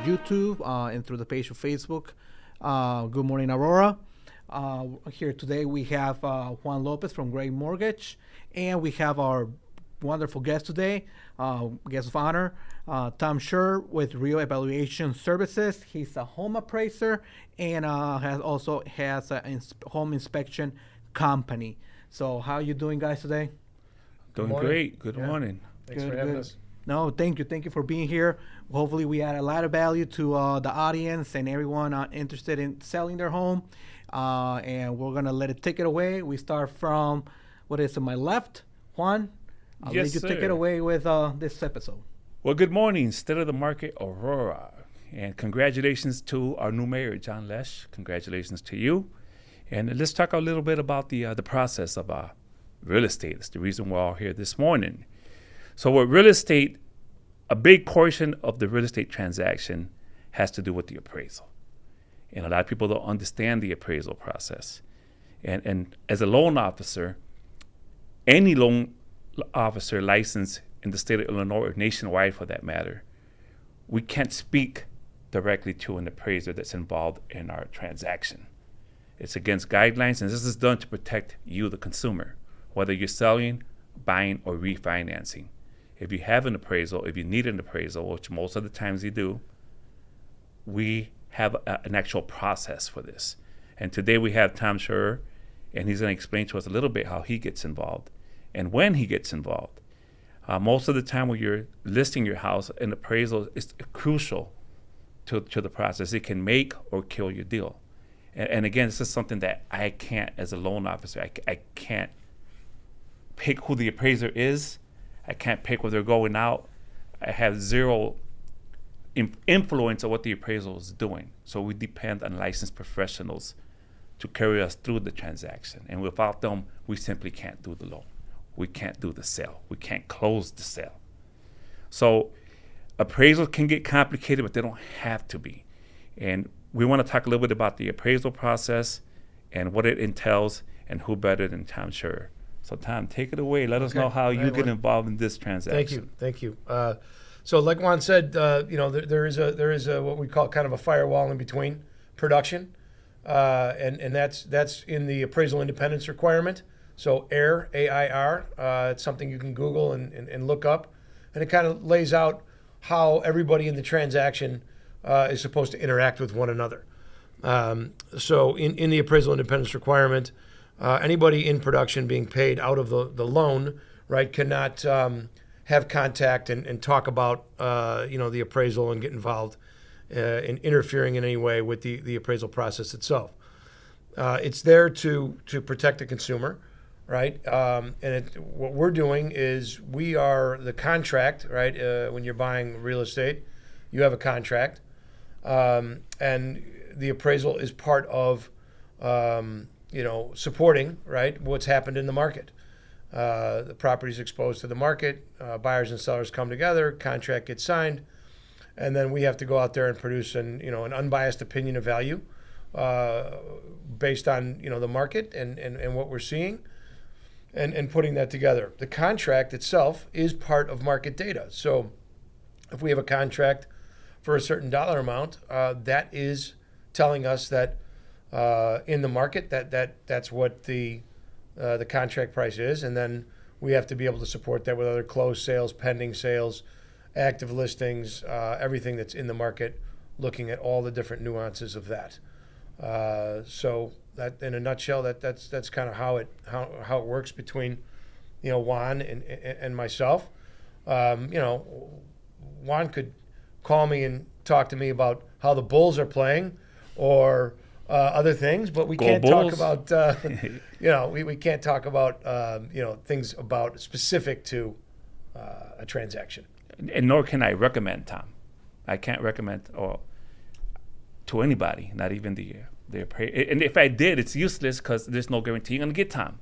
YouTube and through the page of Facebook, Good Morning Aurora. Here today we have Juan Lopez from Great Mortgage, and we have our wonderful guest today, guest of honor, Tom Schurer with Real Evaluation Services. He's a home appraiser and has a home inspection company. So how are you doing, guys, today? Doing great. Good morning. Thanks for having us. No, thank you. Thank you for being here. Hopefully we add a lot of value to the audience and everyone interested in selling their home. And we're going to take it away. We start from, what is to my left? Juan, I'll let you take it away with this episode. Well, good morning, State of the Market Aurora. And congratulations to our new mayor, John Lesh. Congratulations to you. And let's talk a little bit about the process of real estate. It's the reason we're all here this morning. So with real estate, a big portion of the real estate transaction has to do with the appraisal. And a lot of people don't understand the appraisal process. And as a loan officer, any loan officer licensed in the state of Illinois or nationwide for that matter, we can't speak directly to an appraiser that's involved in our transaction. It's against guidelines, and this is done to protect you, the consumer, whether you're selling, buying, or refinancing. If you have an appraisal, if you need an appraisal, which most of the times you do, we have an actual process for this. And today we have Tom Schurer, and he's going to explain to us a little bit how he gets involved and when he gets involved. Most of the time when you're listing your house, an appraisal is crucial to the process. It can make or kill your deal. And again, this is something that I can't, as a loan officer, I can't pick who the appraiser is. I can't pick where they're going out. I have zero influence on what the appraisal is doing. So we depend on licensed professionals to carry us through the transaction. And without them, we simply can't do the loan. We can't do the sale. We can't close the sale. So appraisals can get complicated, but they don't have to be. And we want to talk a little bit about the appraisal process and what it entails, and who better than Tom Schurer. So Tom, take it away. Let us know how you get involved in this transaction. Thank you. So like Juan said, there is a what we call kind of a firewall in between production, and that's in the appraisal independence requirement. So AIR, AIR, it's something you can Google and look up, and it kind of lays out how everybody in the transaction is supposed to interact with one another. So in the appraisal independence requirement, anybody in production being paid out of the loan, right, cannot have contact and talk about the appraisal and get involved in interfering in any way with the appraisal process itself. It's there to protect the consumer, right? What we're doing is we are the contract, right? When you're buying real estate, you have a contract, and the appraisal is part of supporting, right, what's happened in the market. The property's exposed to the market, buyers and sellers come together, contract gets signed, and then we have to go out there and produce an unbiased opinion of value based on the market and what we're seeing, and putting that together. The contract itself is part of market data. So if we have a contract for a certain dollar amount, that is telling us that in the market that's what the contract price is, and then we have to be able to support that with other closed sales, pending sales, active listings, everything that's in the market, looking at all the different nuances of that. So that, in a nutshell, that's kind of how it works between Juan and myself. Juan could call me and talk to me about how the Bulls are playing or other things, but we can't talk about we can't talk about things about specific to a transaction. And nor can I recommend Tom. I can't recommend to anybody, not even the appraiser. And if I did, it's useless because there's no guarantee you're going to get Tom.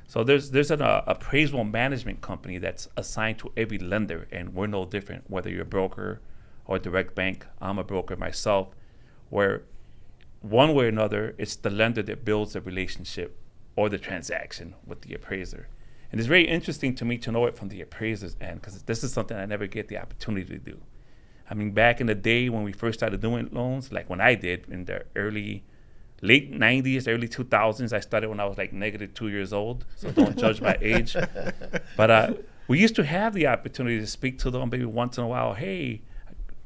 So there's an appraisal management company that's assigned to every lender, and we're no different, whether you're a broker or a direct bank. I'm a broker myself, where one way or another, it's the lender that builds the relationship or the transaction with the appraiser. And it's very interesting to me to know it from the appraiser's end, because this is something I never get the opportunity to do. I mean, back in the day when we first started doing loans, like when I did in the late 90s, early 2000s, I started when I was like negative 2 years old, so don't judge my age. But we used to have the opportunity to speak to them maybe once in a while, hey,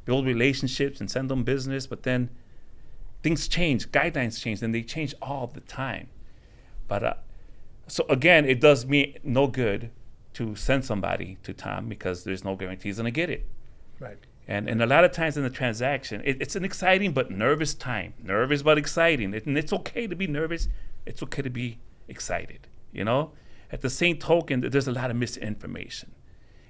build relationships and send them business, but then things change, guidelines change, and they change all the time. But so again, it does me no good to send somebody to Tom because there's no guarantee he's gonna get it. Right. And a lot of times in the transaction, it's an exciting but nervous time. Nervous but exciting. And it's okay to be nervous. It's okay to be excited, you know? At the same token, there's a lot of misinformation.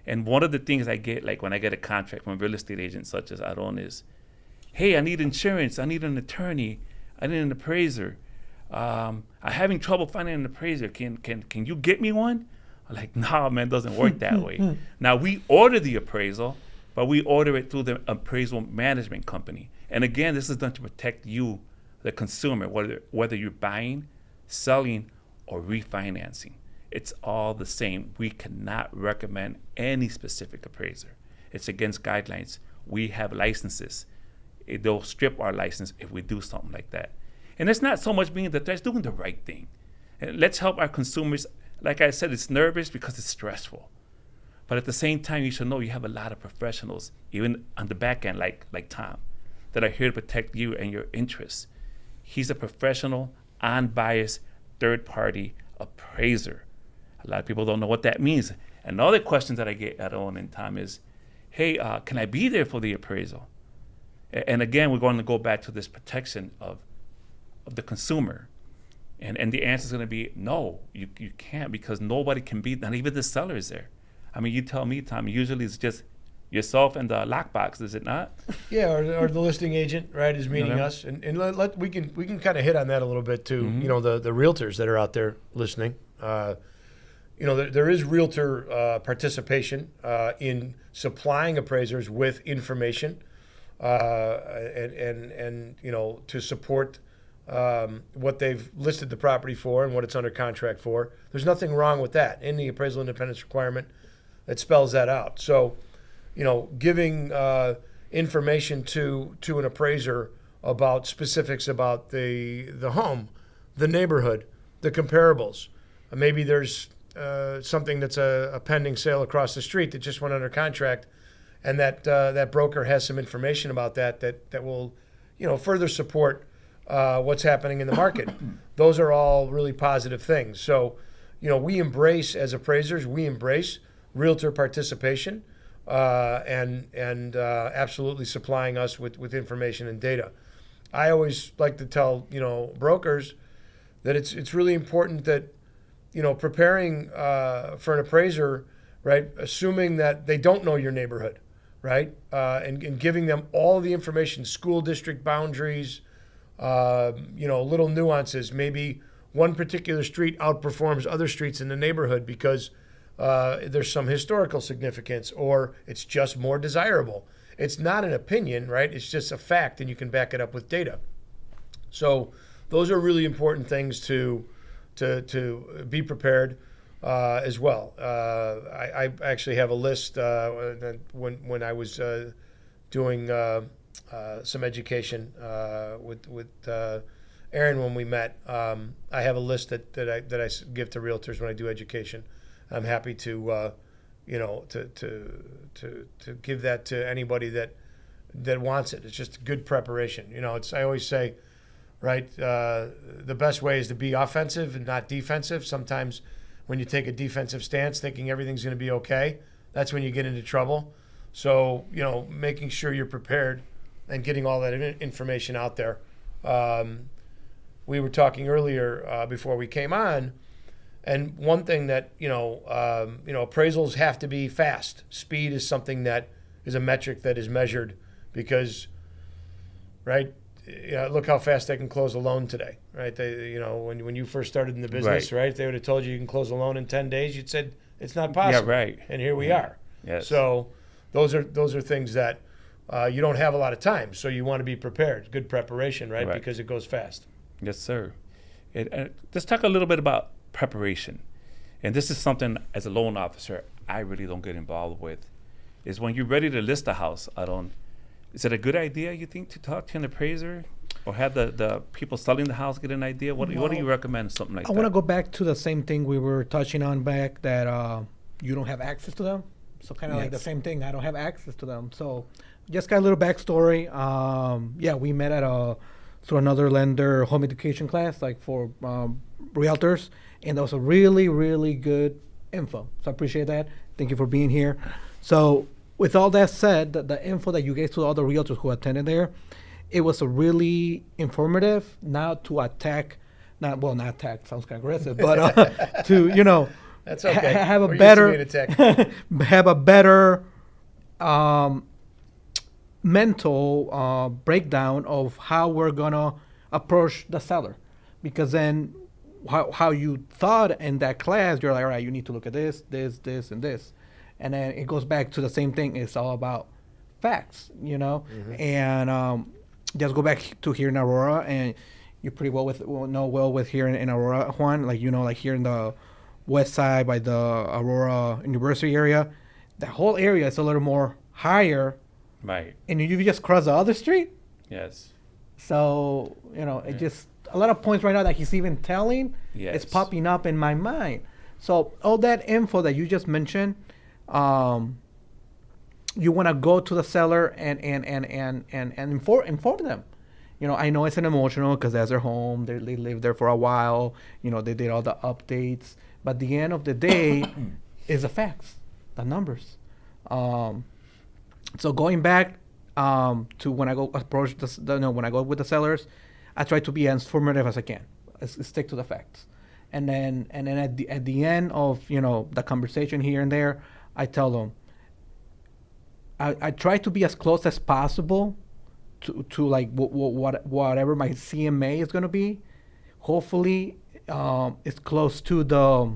And one of the things I get, like when I get a contract from a real estate agent such as Aron is, hey, I need insurance. I need an attorney. I need an appraiser. I'm having trouble finding an appraiser. Can you get me one? I'm like, no, man, it doesn't work that way. Now, we order the appraisal, but we order it through the appraisal management company. And again, this is done to protect you, the consumer, whether you're buying, selling, or refinancing. It's all the same. We cannot recommend any specific appraiser. It's against guidelines. We have licenses. They'll strip our license if we do something like that. And it's not so much being that they're doing the right thing. And let's help our consumers. Like I said, it's nervous because it's stressful. But at the same time, you should know you have a lot of professionals, even on the back end, like Tom, that are here to protect you and your interests. He's a professional, unbiased, third-party appraiser. A lot of people don't know what that means. And the other questions that I get at Owen and Tom is, hey, can I be there for the appraisal? And again, we're going to go back to this protection of the consumer. And the answer is going to be, no, you can't, because nobody can be, not even the seller is there. I mean, you tell me, Tom, usually it's just yourself and the lockbox, is it not? Yeah, or the listing agent, right, is meeting us. And we can kind of hit on that a little bit too. You know, the realtors that are out there listening. You know, there is realtor participation in supplying appraisers with information and you know, to support what they've listed the property for and what it's under contract for. There's nothing wrong with that in the appraisal independence requirement. That spells that out. So, you know, giving information to an appraiser about specifics about the home, the neighborhood, the comparables. Maybe there's something that's a pending sale across the street that just went under contract, and that broker has some information about that will, you know, further support what's happening in the market. Those are all really positive things. So, you know, we embrace, as appraisers, realtor participation and absolutely supplying us with information and data. I always like to tell, you know, brokers that it's really important that, you know, preparing for an appraiser, right, assuming that they don't know your neighborhood, right, and giving them all the information, school district boundaries, you know, little nuances. Maybe one particular street outperforms other streets in the neighborhood because there's some historical significance, or it's just more desirable. It's not an opinion, right? It's just a fact, and you can back it up with data. So those are really important things to be prepared as well. I actually have a list when I was doing some education with Aaron when we met. I have a list that I give to realtors when I do education. I'm happy to, you know, to give that to anybody that wants it. It's just good preparation. You know, I always say, right, the best way is to be offensive and not defensive. Sometimes when you take a defensive stance thinking everything's going to be okay, that's when you get into trouble. So, you know, making sure you're prepared and getting all that information out there. We were talking earlier before we came on, and one thing that, you know, appraisals have to be fast. Speed is something that is a metric that is measured because, right, look how fast they can close a loan today, right? They, you know, when you first started in the business, right, if they would have told you can close a loan in 10 days, you'd said it's not possible. Yeah, right. And here we are. Yes. So those are things that you don't have a lot of time, so you want to be prepared. Good preparation, right? Because it goes fast. Yes, sir. Let's talk a little bit about preparation. And this is something, as a loan officer, I really don't get involved with, is when you're ready to list a house, Is it a good idea, you think, to talk to an appraiser? Or have the people selling the house get an idea? What do you recommend, something like I that? want to go back to the same thing we were touching on back, that you don't have access to them. So kind of like the Yes. same thing. I don't have access to them. So just got a little backstory. Yeah, we met at through another lender home education class, like for realtors, and that was a really, really good info. So I appreciate that. Thank you for being here. So with all that said, the info that you gave to all the realtors who attended there, it was a really informative. Now to attack, not attack sounds kind of aggressive, but to That's okay. have a We're better used to being attacked. have a better mental breakdown of how we're gonna approach the seller, because then how you thought in that class, you're like, all right, you need to look at this, and this, and then it goes back to the same thing. It's all about facts, and just go back to here in Aurora, and you're pretty know with here in Aurora, Juan, like here in the west side by the Aurora University area, the whole area is a little more higher, Right. and you just cross the other street. Yes. So it just a lot of points right now that he's even telling. Yes. It's popping up in my mind. So all that info that you just mentioned, you want to go to the seller and inform them. I know it's an emotional because that's their home. They lived there for a while. They did all the updates. But at the end of the day, is the facts, the numbers. So going back to when I go approach when I go with the sellers, I try to be as informative as I can. Stick to the facts, and then at the end of the conversation here and there, I tell them. I try to be as close as possible to like whatever my CMA is going to be. Hopefully, it's close to the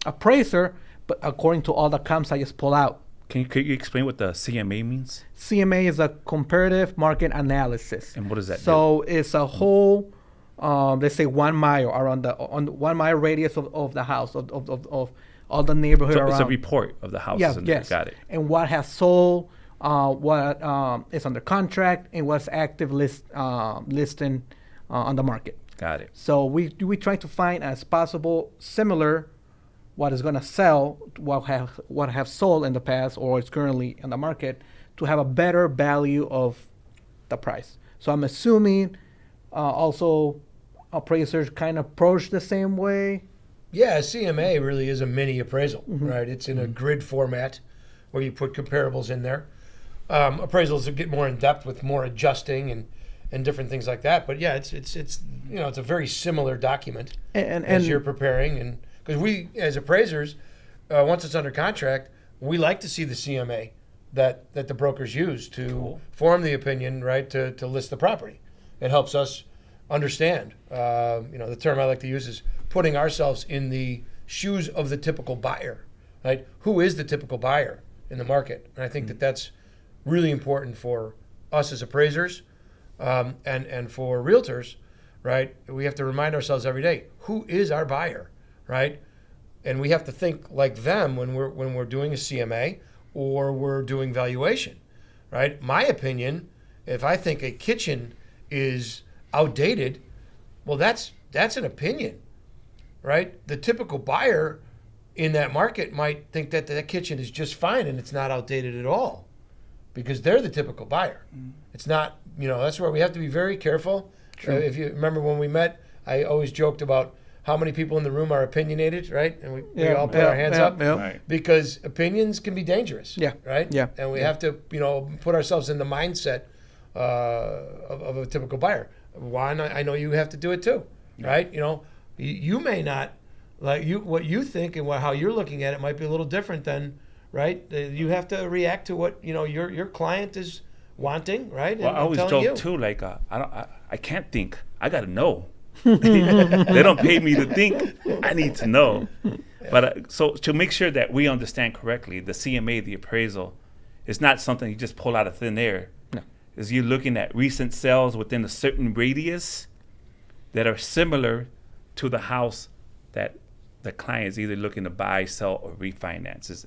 appraiser, but according to all the comps I just pull out. Can you explain what the CMA means? CMA is a comparative market analysis. And what does that So it's a whole, let's say 1 mile on 1 mile radius of the house, of all the neighborhood So around. it's a report of the houses. Yes. Got it. And what has sold, what is under contract, and what's active listing on the market. Got it. So we try to find as possible similar what is going to sell, what have sold in the past or is currently in the market, to have a better value of the price. So I'm assuming also appraisers kind of approach the same way. Yeah, a CMA really is a mini appraisal, right? It's in a grid format where you put comparables in there. Appraisals will get more in depth with more adjusting and different things like that. But yeah, it's it's a very similar document as you're preparing, and because we as appraisers, once it's under contract, we like to see the CMA that the brokers use to form the opinion, right, to list the property. It helps us understand. The term I like to use is putting ourselves in the shoes of the typical buyer, right? Who is the typical buyer in the market? And I think that's really important for us as appraisers and for realtors, right? We have to remind ourselves every day, who is our buyer, right? And we have to think like them when we're doing a CMA or we're doing valuation, right? My opinion, if I think a kitchen is outdated, well, that's an opinion, right? The typical buyer in that market might think that that kitchen is just fine and it's not outdated at all because they're the typical buyer. It's not, that's where we have to be very careful. If you remember when we met, I always joked about how many people in the room are opinionated, right? And we all put our hands up Right. because opinions can be dangerous, right? Yeah. And we have to, put ourselves in the mindset of a typical buyer. Juan, I know you have to do it too, right? You may not like what you think and how you're looking at it might be a little different than, right? You have to react to what your client is wanting, right? Well, And I always telling joke you. too, like I can't think. I gotta know. They don't pay me to think. I need to know. But so to make sure that we understand correctly, the CMA, the appraisal, is not something you just pull out of thin air. No. Is you looking at recent sales within a certain radius that are similar to the house that the client is either looking to buy, sell, or refinance.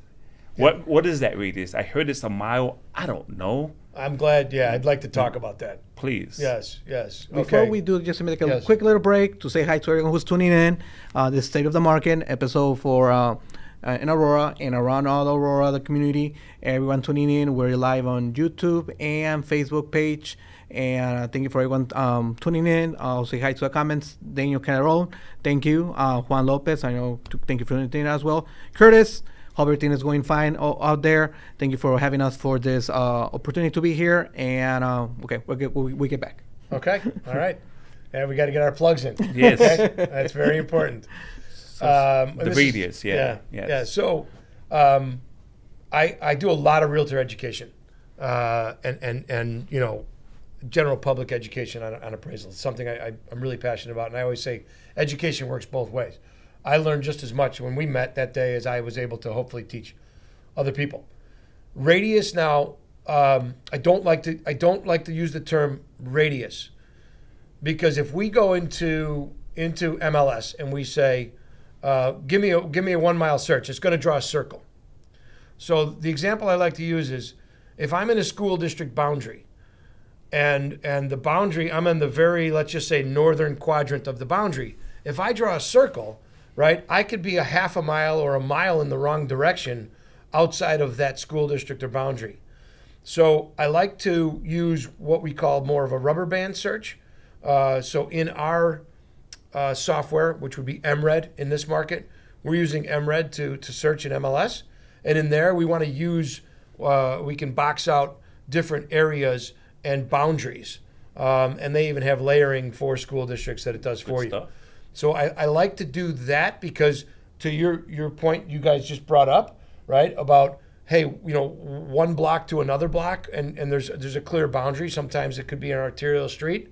What is that radius? I heard it's a mile. I don't know. I'm glad. Yeah, I'd like to talk about that. Please. Yes. Before Okay. we do, just to make a Yes. quick little break to say hi to everyone who's tuning in. The State of the Market episode for in Aurora and around all Aurora, the community. Everyone tuning in. We're live on YouTube and Facebook page. And thank you for everyone tuning in. I'll say hi to the comments. Daniel Canarone, thank you. Juan Lopez, I know. Thank you for tuning in as well. Curtis, hope everything is going fine out there. Thank you for having us for this opportunity to be here. And okay, we get back. Okay. All right. And we got to get our plugs in. Yes. Okay? That's very important. The This is- radius, yeah. Yeah. Yes. So I do a lot of realtor education and general public education on appraisal. It's something I'm really passionate about. And I always say education works both ways. I learned just as much when we met that day as I was able to hopefully teach other people. Radius now, I don't like to use the term radius, because if we go into MLS and we say, give me a 1 mile search, it's going to draw a circle. So the example I like to use is, if I'm in a school district boundary, and the boundary, I'm in the very, let's just say, northern quadrant of the boundary. If I draw a circle, right, I could be a half a mile or a mile in the wrong direction outside of that school district or boundary. So I like to use what we call more of a rubber band search. So in our software, which would be MRED in this market, we're using MRED to search in MLS. And in there, we want to use, we can box out different areas and boundaries. And they even have layering for school districts that it does for you. Stuff. So I like to do that because, to your point you guys just brought up, right, about, hey, one block to another block, and there's a clear boundary. Sometimes it could be an arterial street.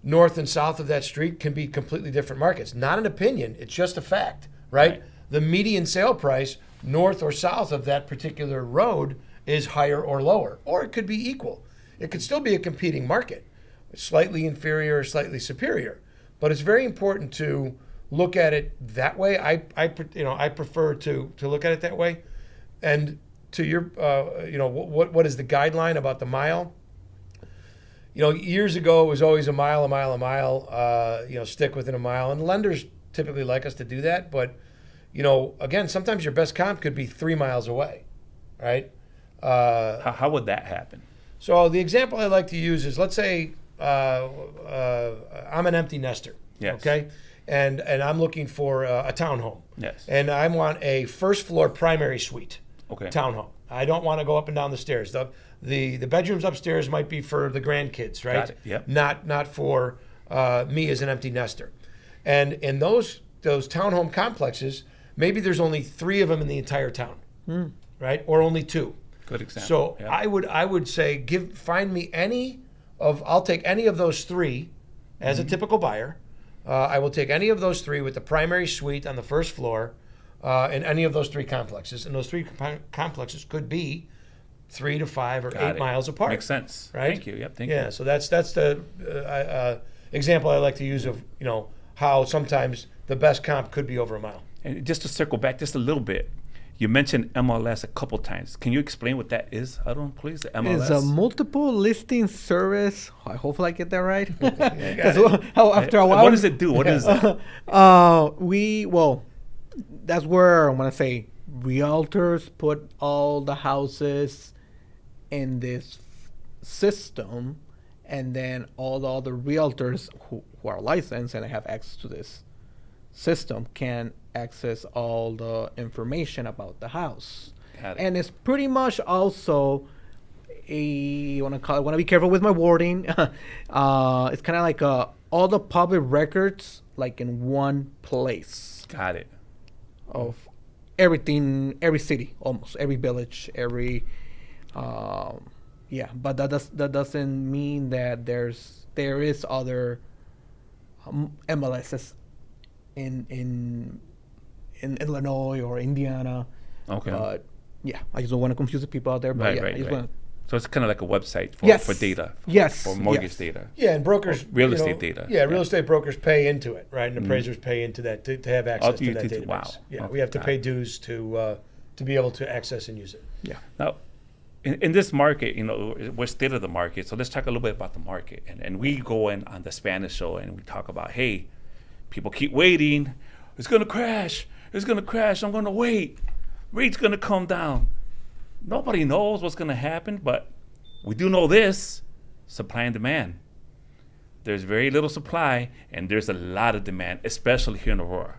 North and south of that street can be completely different markets. Not an opinion, it's just a fact, right? The median sale price north or south of that particular road is higher or lower, or it could be equal. It could still be a competing market, slightly inferior or slightly superior. But it's very important to look at it that way. I prefer to look at it that way. And to your, what is the guideline about the mile? Years ago it was always a mile, stick within a mile. And lenders typically like us to do that. But, again, sometimes your best comp could be 3 miles away, right? How would that happen? So the example I like to use is, let's say I'm an empty nester, Yes. okay? And I'm looking for a townhome. Yes. And I want a first floor primary suite Okay. townhome. I don't want to go up and down the stairs. The bedrooms upstairs might be for the grandkids, right? Got it. Yep. Not for me as an empty nester. And in those townhome complexes, maybe there's only 3 of them in the entire town, right? Or only 2. Good example. So Yep. I would say find me I'll take any of those 3 as a typical buyer. I will take any of those 3 with the primary suite on the first floor in any of those 3 complexes. And those 3 complexes could be 3 to 5 or Got 8 it. miles apart. Makes sense. Right? Thank you. Yep. Thank you. Yeah, so that's the example I like to use of how sometimes the best comp could be over a mile. And just to circle back just a little bit, you mentioned MLS a couple times. Can you explain what that is, Aron, please? The MLS? It's a multiple listing service. Hopefully I get that right. got After a while, What does it do? What is that? That's where I want to say realtors put all the houses in this system, and then all the other realtors who are licensed and have access to this system can access all the information about the house. Got it. And it's pretty much also I want to be careful with my wording. It's kind of like all the public records like in one place Got it. of everything, every city, almost every village, every but that doesn't mean that there is other MLSs in Illinois or Indiana. Okay. But I just don't want to confuse the people out there. But Right. I just want So it's kind of like a website for, Yes. for data. Yes. For mortgage Yes. data. Yeah, and brokers, Real estate data. Yeah, real Yeah. estate brokers pay into it, right? And appraisers pay into that to have access to that database. Wow. Yeah, Okay, we have to got pay it. dues to be able to access and use it. Now, in this market, we're state of the market. So let's talk a little bit about the market. And we go in on the Spanish show and we talk about, hey, people keep waiting. It's going to crash. It's going to crash. I'm going to wait. Rate's going to come down. Nobody knows what's going to happen, but we do know this: supply and demand. There's very little supply, and there's a lot of demand, especially here in Aurora.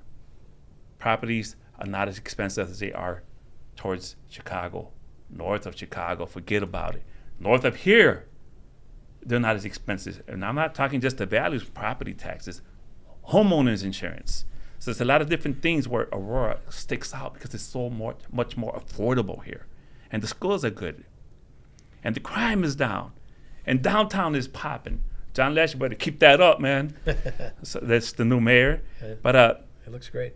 Properties are not as expensive as they are towards Chicago, north of Chicago. Forget about it. North of here, they're not as expensive. And I'm not talking just the values, property taxes, homeowners insurance. So there's a lot of different things where Aurora sticks out because it's so much more affordable here. And the schools are good. And the crime is down. And downtown is popping. John Lesh, you better keep that up, man. So that's the new mayor. But it looks great.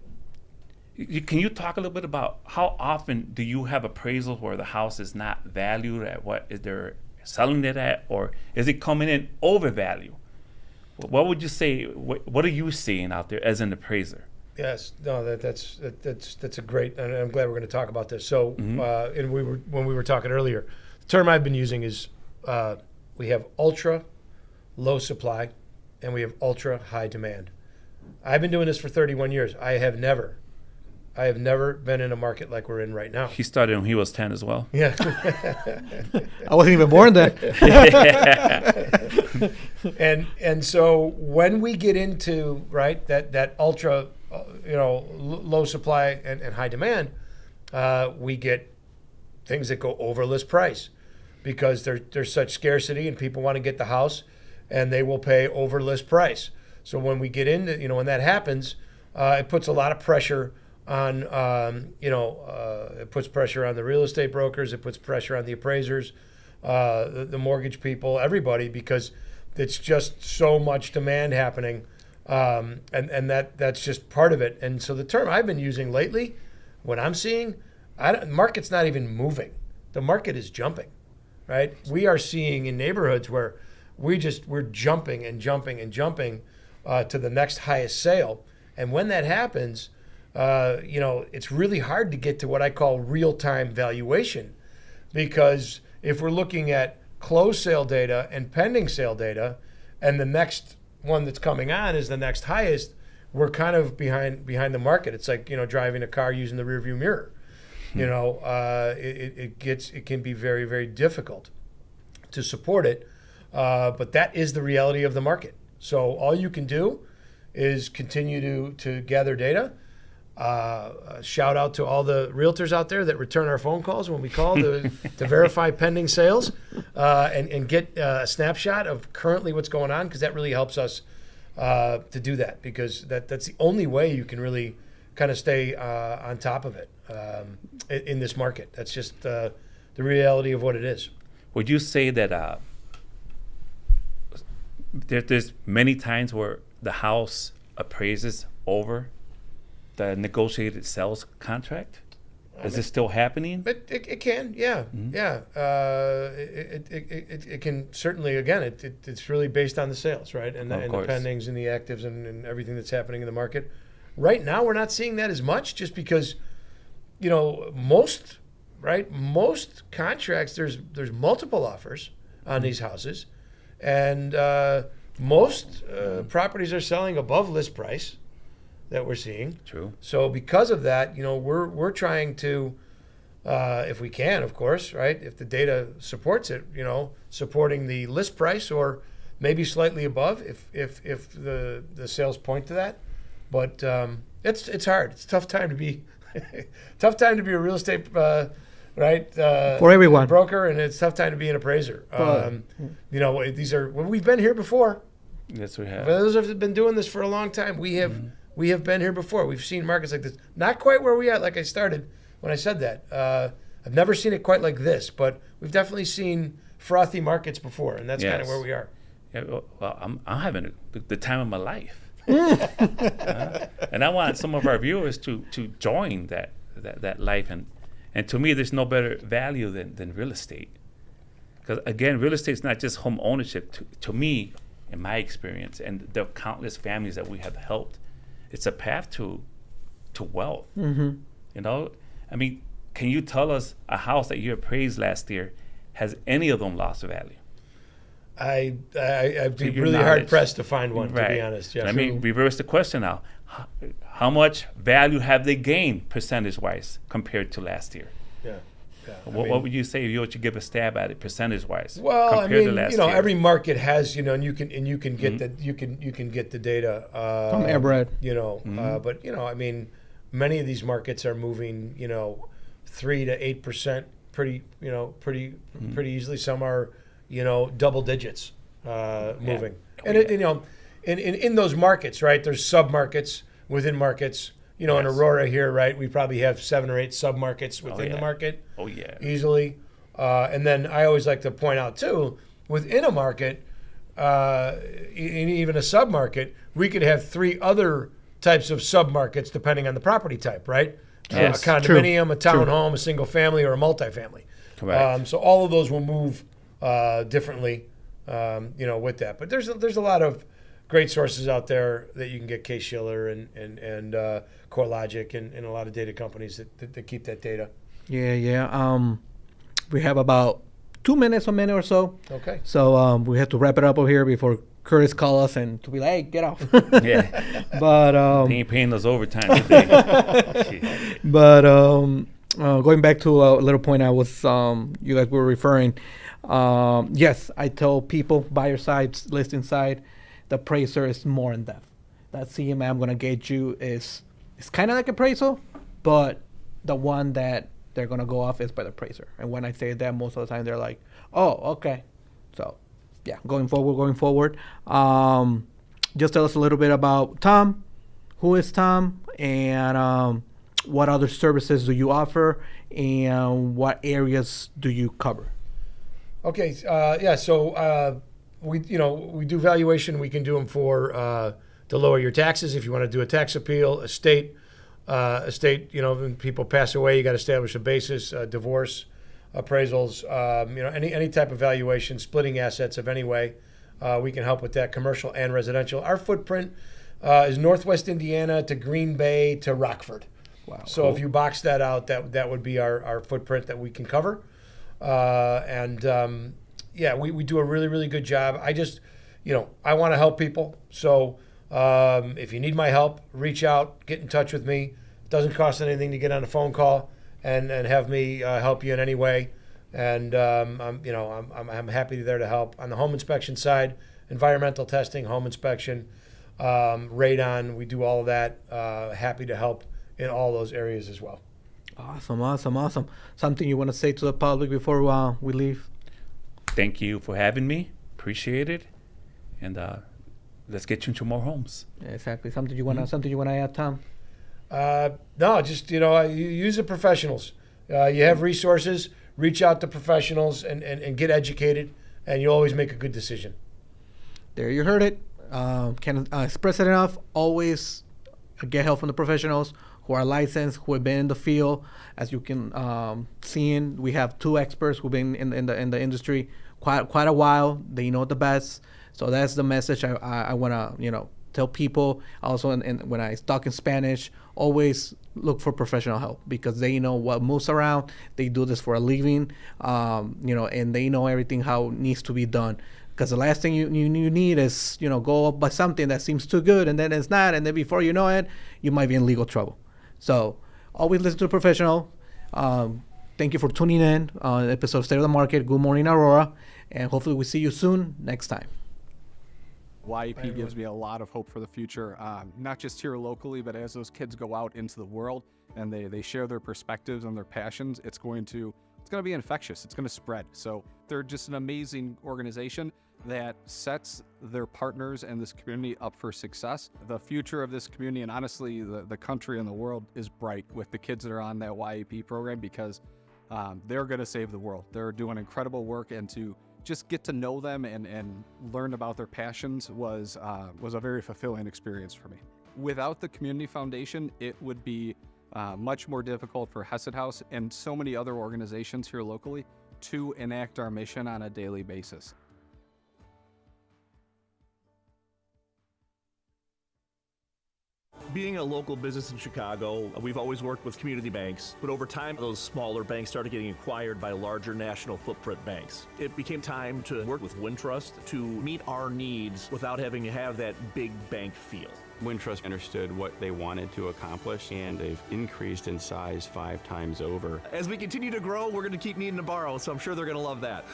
Can you talk a little bit about how often do you have appraisals where the house is not valued at what they're selling it at, or is it coming in overvalue? What would you say? What are you seeing out there as an appraiser? Yes, no, that's a great, and I'm glad we're going to talk about this. So, and when we were talking earlier, the term I've been using is we have ultra low supply and we have ultra high demand. I've been doing this for 31 years. I have never been in a market like we're in right now. He started when he was 10 as well. Yeah. I wasn't even born then. And so when we get into that ultra low supply and high demand, we get things that go over list price because there's such scarcity and people want to get the house and they will pay over list price. So when we get into, when that happens, it puts a lot of pressure on, it puts pressure on the real estate brokers, it puts pressure on the appraisers, the mortgage people, everybody, because it's just so much demand happening. And that's just part of it. And so the term I've been using lately, what I'm seeing, the market's not even moving. The market is jumping, right? We are seeing in neighborhoods where we're jumping and jumping and jumping to the next highest sale. And when that happens, it's really hard to get to what I call real-time valuation, because if we're looking at closed sale data and pending sale data, and the next one that's coming on is the next highest, we're kind of behind the market. It's like, driving a car using the rearview mirror. It can be very, very difficult to support it, but that is the reality of the market. So all you can do is continue to gather data. Shout out to all the realtors out there that return our phone calls when we call to verify pending sales and get a snapshot of currently what's going on, because that really helps us to do that, because that's the only way you can really kind of stay on top of it in this market. That's just the reality of what it is. Would you say that there's many times where the house appraises over the negotiated sales contract? Is this still happening? It can, yeah, yeah. It can certainly. Again, it's really based on the sales, right, and the pendings and the actives and everything that's happening in the market. Right now, we're not seeing that as much, just because, most contracts there's multiple offers on these houses, and most properties are selling above list price that we're seeing. True. So because of that, we're trying to, if we can, of course, right, if the data supports it, supporting the list price or maybe slightly above if the sales point to that. But it's hard. It's a tough time to be a real estate for everyone, broker, and it's a tough time to be an appraiser. We've been here before. Yes, we have. Those have been doing this for a long time. We have been here before. We've seen markets like this. Not quite where we at, like I started when I said that. I've never seen it quite like this, but we've definitely seen frothy markets before, and that's kind of where we are. Yeah, well, I'm having the time of my life. And I want some of our viewers to join that life. And to me, there's no better value than real estate. Because, again, real estate is not just home ownership. To me, in my experience, and the countless families that we have helped, it's a path to wealth. Mm-hmm. I mean, can you tell us a house that you appraised last year Has any of them lost value? I'd be To your really knowledge. hard pressed to find one, to be Right. honest. Yeah. Let me reverse the question now. How much value have they gained percentage-wise compared to last year? Yeah. Yeah. What would you say if you were to give a stab at it percentage-wise? Well, compared to I mean, last you know, year? every market has, you know, and you can get the you can get the data From Everett. You know, but you know, I mean, many of these markets are moving, you know, 3 to 8% pretty easily. Some are, you know, double digits moving, and it, you know, in those markets, right? There's sub markets within markets. You know, in Yes. Aurora here, right? We probably have 7 or 8 sub markets within the market. Oh yeah. Easily. And then I always like to point out, too, within a market, even a sub-market, we could have 3 other types of sub-markets depending on the property type, right? Yes, A condominium, a townhome, a single family, or a multifamily. Correct. So all of those will move differently, you know, with that. But there's a lot of great sources out there that you can get, Case-Shiller and CoreLogic and a lot of data companies that keep that data. Yeah. We have about 2 minutes, a minute or so. Okay. So we have to wrap it up over here before Curtis call us and to be like, hey, get off. Yeah. But They ain't paying us overtime today. but going back to a little point I was you guys were referring. Yes, I tell people buyer side, listing side, the appraiser is more in depth. That CMA I'm gonna get you is kind of like appraisal, but the one that they're gonna go off is by the appraiser. And when I say that, most of the time they're like, "Oh, okay." So, yeah, going forward. Just tell us a little bit about Tom. Who is Tom, and what other services do you offer, and what areas do you cover? Okay. Yeah. So we do valuation. We can do them for to lower your taxes if you want to do a tax appeal, estate. You know, when people pass away, you got to establish a basis, divorce, appraisals, you know, any type of valuation, splitting assets of any way. We can help with that, commercial and residential. Our footprint is Northwest Indiana to Green Bay to Rockford. Wow. So cool. if you box that out, that would be our footprint that we can cover. Yeah, we do a really, really good job. I just, you know, I want to help people. So if you need my help, reach out, get in touch with me. It doesn't cost anything to get on a phone call and have me help you in any way. And I'm happy there to help on the home inspection side, environmental testing, home inspection, radon. We do all of that. Happy to help in all those areas as well. Awesome. Something you want to say to the public before we leave? Thank you for having me. Appreciate it. And let's get you into more homes. Yeah, exactly. Something you want to add, Tom? No, just, you know, you use the professionals. You have resources, reach out to professionals and get educated, and you'll always make a good decision. There you heard it. Can't express it enough. Always get help from the professionals who are licensed, who have been in the field. As you can see, we have 2 experts who've been in the industry quite a while. They know the best. So that's the message I want to tell people. Also, and when I talk in Spanish, always look for professional help because they know what moves around. They do this for a living, and they know everything how it needs to be done. Because the last thing you need is go up by something that seems too good and then it's not, and then before you know it, you might be in legal trouble. So always listen to a professional. Thank you for tuning in on an episode of State of the Market. Good Morning Aurora, and hopefully we see you soon next time. YEP gives me a lot of hope for the future, not just here locally, but as those kids go out into the world and they share their perspectives and their passions, it's going to be infectious. It's going to spread. So they're just an amazing organization that sets their partners and this community up for success. The future of this community and honestly the country and the world is bright with the kids that are on that YEP program because they're going to save the world. They're doing incredible work, and to just get to know them and learn about their passions was a very fulfilling experience for me. Without the community foundation, it would be much more difficult for Hesed House and so many other organizations here locally to enact our mission on a daily basis. Being a local business in Chicago, we've always worked with community banks, but over time, those smaller banks started getting acquired by larger national footprint banks. It became time to work with Wintrust to meet our needs without having to have that big bank feel. Wintrust understood what they wanted to accomplish, and they've increased in size 5 times over. As we continue to grow, we're going to keep needing to borrow, so I'm sure they're going to love that.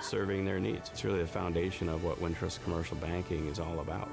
Serving their needs. It's really the foundation of what Wintrust commercial banking is all about.